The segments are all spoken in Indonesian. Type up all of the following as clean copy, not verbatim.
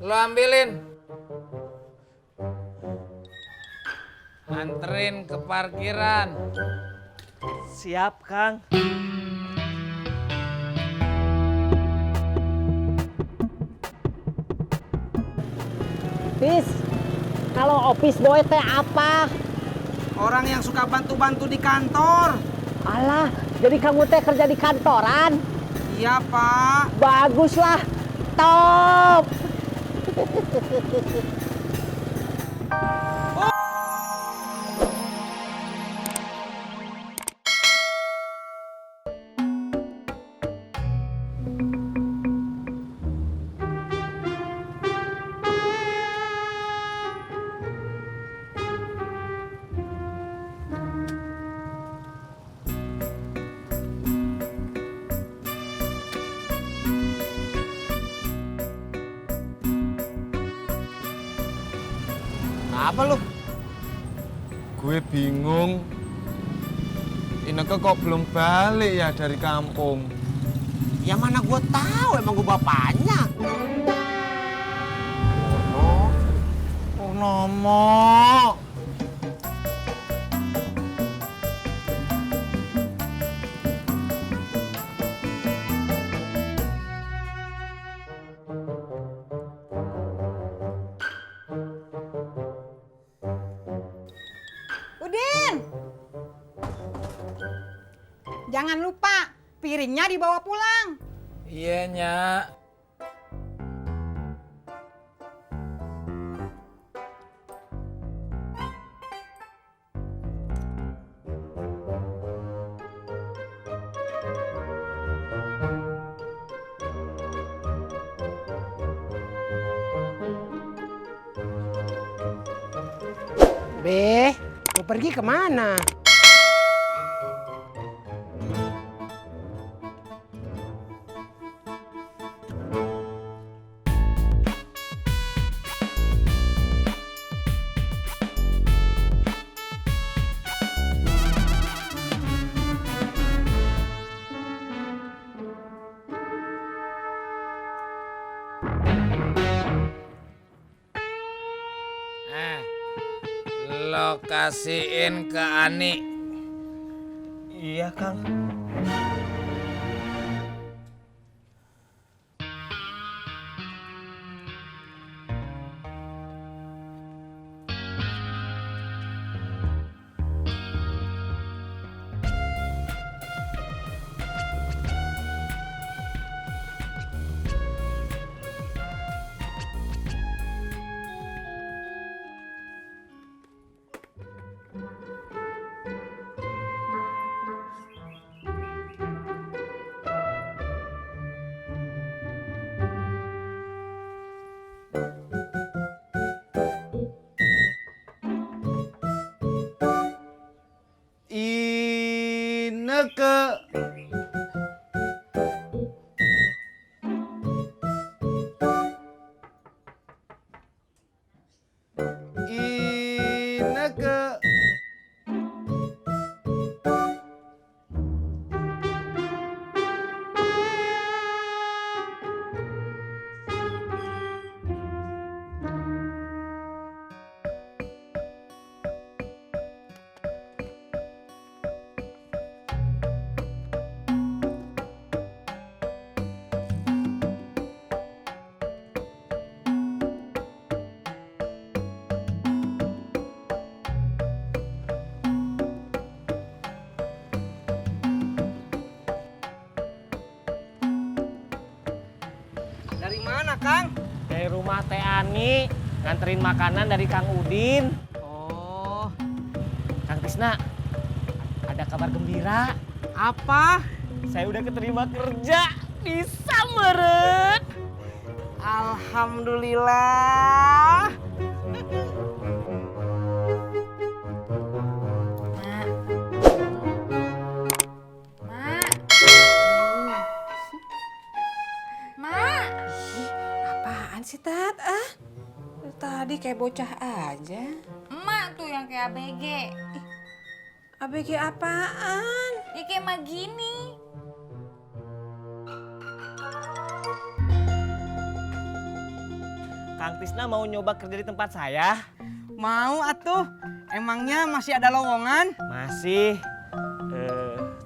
Lo ambilin. Anterin ke parkiran. Siap, Kang. Tis, kalau office boy teh apa? Orang yang suka bantu-bantu di kantor. Alah, jadi kamu teh kerja di kantoran? Iya, Pak. Baguslah, top. Apa lu? Gue bingung. Ineke kok belum balik ya dari kampung? Ya mana gue tahu, emang gue bapaknya. Purnomo. Udin, jangan lupa piringnya dibawa pulang. Iya, Nyak. Be, mau pergi kemana? Lo kasihin ke Ani. Iya, Kang. Ineke. Ineke. Dari mana, Kang? Dari rumah Teh Ani, nganterin makanan dari Kang Udin. Oh, Kang Tisna, ada kabar gembira. apa? Saya udah keterima kerja di Sameret. Alhamdulillah. Mak. Apaan sih, Tat? Tadi kayak bocah aja. Emak tuh yang kayak ABG. ABG apaan? Ya kayak emak gini. Kang Tisna mau nyoba kerja di tempat saya? Mau atuh. Emangnya masih ada lowongan? Masih.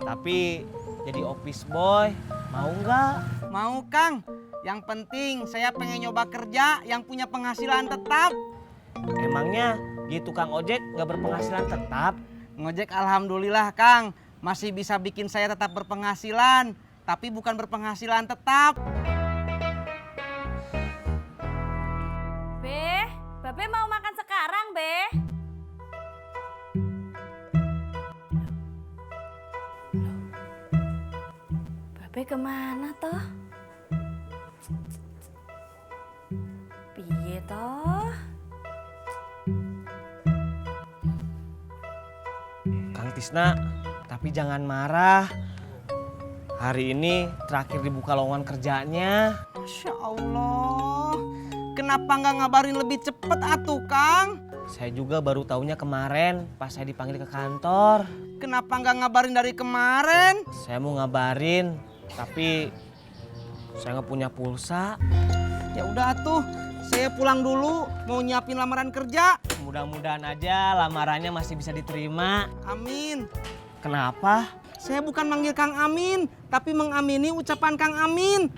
Tapi jadi office boy, mau nggak? Mau Kang. Yang penting saya pengen nyoba kerja yang punya penghasilan tetap. Emangnya gitu Kang ojek nggak berpenghasilan tetap? Ngojek alhamdulillah Kang. Masih bisa bikin saya tetap berpenghasilan. Tapi bukan berpenghasilan tetap. Babe mau makan sekarang, Be? Babe kemana toh? Piye toh? Kang Tisna, tapi jangan marah. Hari ini terakhir dibuka lowongan kerjanya. Masya Allah. Kenapa nggak ngabarin lebih cepet atuh Kang? Saya juga baru taunya kemarin pas saya dipanggil ke kantor. Kenapa nggak ngabarin dari kemarin? Saya mau ngabarin, tapi saya nggak punya pulsa. Ya udah atuh, saya pulang dulu mau nyiapin lamaran kerja. Mudah-mudahan aja lamarannya masih bisa diterima. Amin. Kenapa? Saya bukan manggil Kang Amin, tapi mengamini ucapan Kang Amin.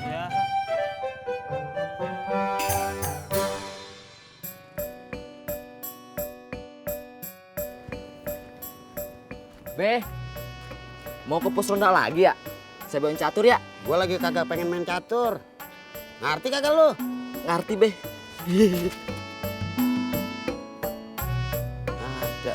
Ya. Be, mau ke pos ronda lagi ya? Saya bawain catur ya? Gue lagi kagak pengen main catur. Ngerti kagak lu? Ngerti, Be. Ada aja.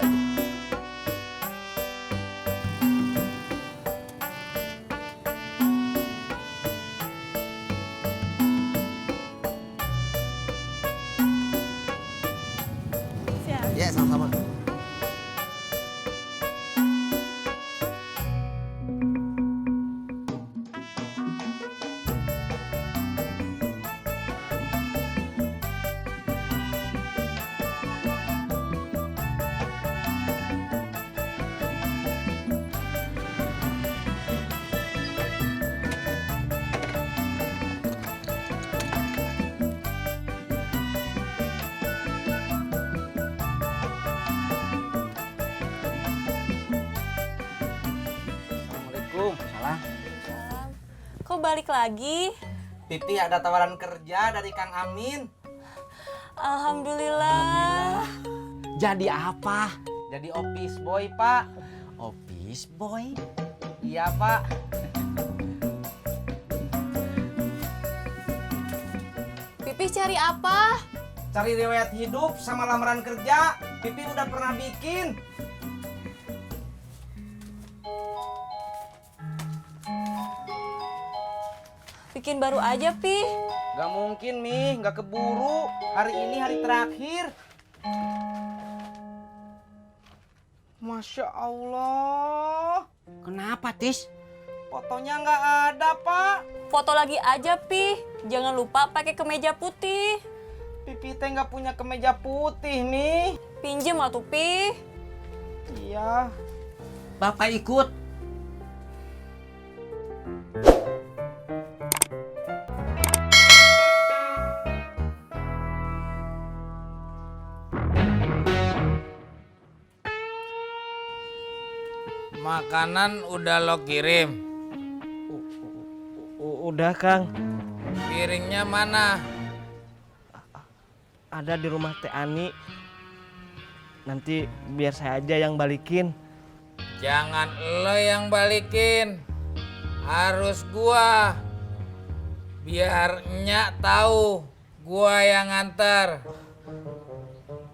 Ya, sama-sama. Salam. Kok balik lagi? Pipi ada tawaran kerja dari Kang Amin. Alhamdulillah. Jadi apa? Jadi office boy, Pak. Office boy. Iya, Pak. Pipih cari apa? Cari riwayat hidup sama lamaran kerja. Pipi udah pernah bikin. Bikin baru aja, Pi. Gak mungkin, Mi. Gak keburu. Hari ini hari terakhir. Masya Allah. Kenapa, Tis? Fotonya nggak ada, Pak. Foto lagi aja, Pi. Jangan lupa pakai kemeja putih. Pipi teh nggak punya kemeja putih, nih. Pinjem atuh, Pi. Iya. Bapak ikut. Makanan udah lo kirim. Udah Kang, Piringnya mana? ada di rumah Teh Ani. Nanti biar saya aja yang balikin. Jangan lo yang balikin. Harus gua. Biar Nyak tahu gua yang nganter.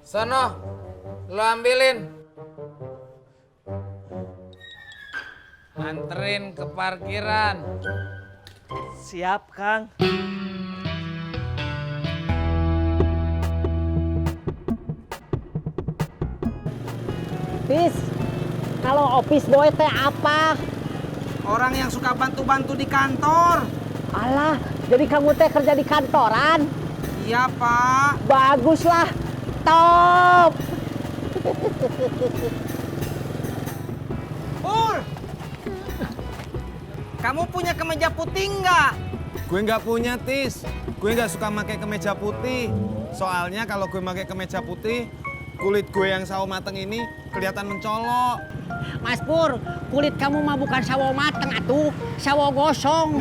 Sono, lo ambilin. Anterin ke parkiran. Siap Kang. Tis, kalau office boy teh apa? Orang yang suka bantu-bantu di kantor. Alah, jadi kamu teh kerja di kantoran? Iya, Pak. Baguslah, top. Pur. Kamu punya kemeja putih nggak? Gue nggak punya, Tis. Gue nggak suka pakai kemeja putih. Soalnya kalau gue pakai kemeja putih, kulit gue yang sawo mateng ini kelihatan mencolok. Mas Pur, kulit kamu mah bukan sawo mateng atuh, sawo gosong.